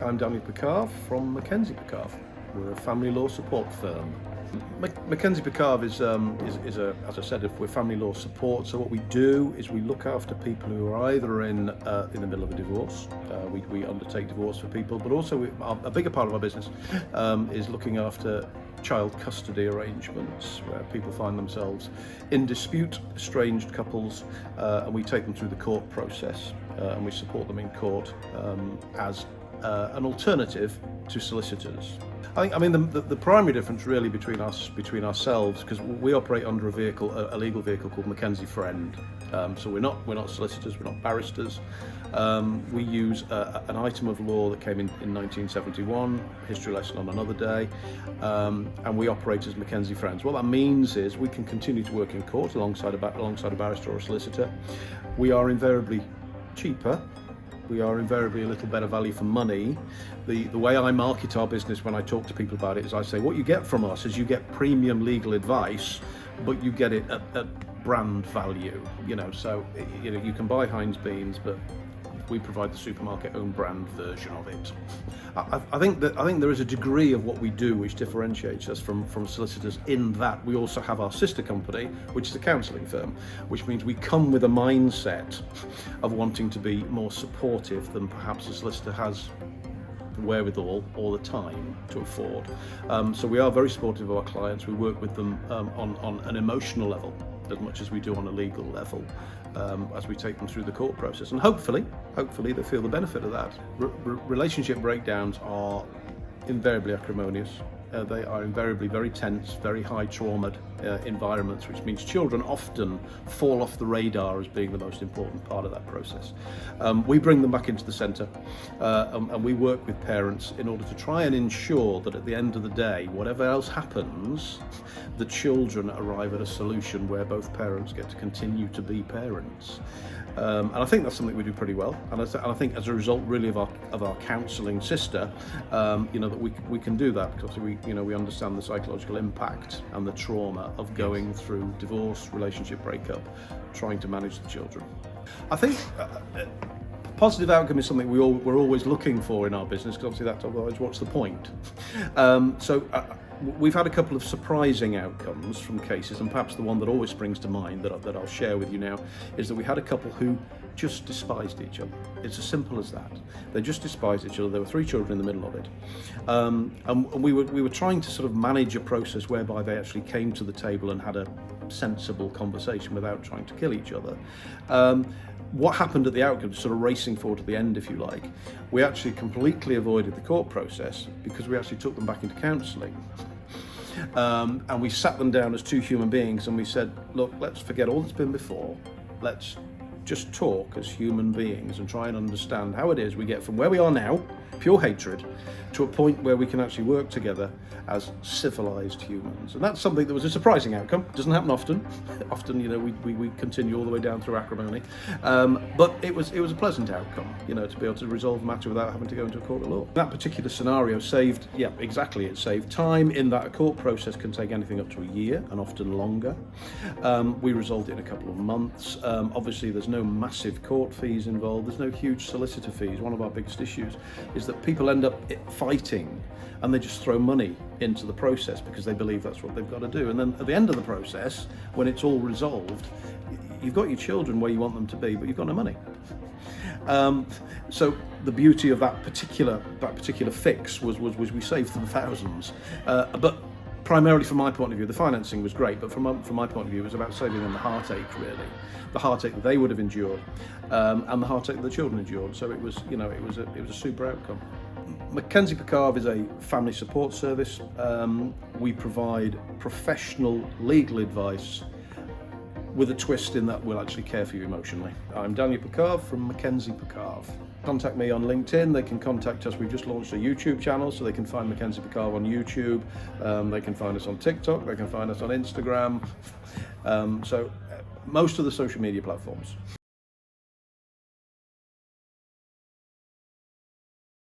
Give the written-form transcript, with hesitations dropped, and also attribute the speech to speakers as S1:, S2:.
S1: I'm Daniel Picave from Picave. We're a family law support firm. Picave is as I said, if we're family law support. So what we do is we look after people who are either in the middle of a divorce. We undertake divorce for people, but also a bigger part of our business is looking after child custody arrangements, where people find themselves in dispute, estranged couples, and we take them through the court process and we support them in court as an alternative to solicitors. I mean the primary difference really between ourselves, because we operate under a legal vehicle called Mackenzie Friend. So we're not solicitors, we're not barristers. We use an item of law that came in 1971, history lesson on another day, and we operate as Mackenzie Friends. What that means is we can continue to work in court alongside a barrister or a solicitor. We are invariably cheaper. We are invariably a little better value for money. The way I market our business when I talk to people about it is I say, what you get from us is you get premium legal advice, but you get it at brand value. So you can buy Heinz beans, but we provide the supermarket own brand version of it. I think there is a degree of what we do which differentiates us from solicitors, in that we also have our sister company, which is a counselling firm, which means we come with a mindset of wanting to be more supportive than perhaps a solicitor has the wherewithal or the time to afford. So we are very supportive of our clients. We work with them on an emotional level as much as we do on a legal level, as we take them through the court process, and hopefully they feel the benefit of that. Relationship breakdowns are invariably acrimonious. They are invariably very tense, very high trauma environments, which means children often fall off the radar as being the most important part of that process. We bring them back into the centre, and we work with parents in order to try and ensure that at the end of the day, whatever else happens, the children arrive at a solution where both parents get to continue to be parents. And I think that's something we do pretty well. And I think as a result, really, of our counselling sister, that we can do that, because we understand the psychological impact and the trauma of going through divorce, relationship breakup, trying to manage the children. I think positive outcome is something we're always looking for in our business, because obviously that's otherwise what's the point. We've had a couple of surprising outcomes from cases, and perhaps the one that always springs to mind that I'll share with you now is that we had a couple who just despised each other. It's as simple as that. They just despised each other. There were 3 children in the middle of it, and we were trying to sort of manage a process whereby they actually came to the table and had a sensible conversation without trying to kill each other. What happened at the outcome, sort of racing forward to the end, if you like, we actually completely avoided the court process because we actually took them back into counselling. And we sat them down as 2 human beings and we said, look, let's forget all that's been before. Let's just talk as human beings and try and understand how it is we get from where we are now, pure hatred, to a point where we can actually work together as civilized humans. And that's something that was a surprising outcome. It doesn't happen often. Often, we continue all the way down through acrimony. But it was a pleasant outcome, to be able to resolve the matter without having to go into a court of law. That particular scenario it saved time, in that a court process can take anything up to a year and often longer. We resolved it in a couple of months. Obviously, there's no massive court fees involved. There's no huge solicitor fees. One of our biggest issues is that people end up fighting and they just throw money into the process because they believe that's what they've got to do. And then at the end of the process, when it's all resolved, you've got your children where you want them to be, but you've got no money. So the beauty of that particular fix was we saved them thousands. But primarily from my point of view, the financing was great, but from my point of view, it was about saving them the heartache, really. The heartache that they would have endured, and the heartache that the children endured. So it was a super outcome. Mackenzie Picave is a family support service. We provide professional legal advice with a twist in that we'll actually care for you emotionally. I'm Daniel Picave from Mackenzie Picave. Contact me on LinkedIn. They can contact us. We've just launched a YouTube channel, so they can find Mackenzie Picave on YouTube. They can find us on TikTok. They can find us on Instagram. So most of the social media platforms.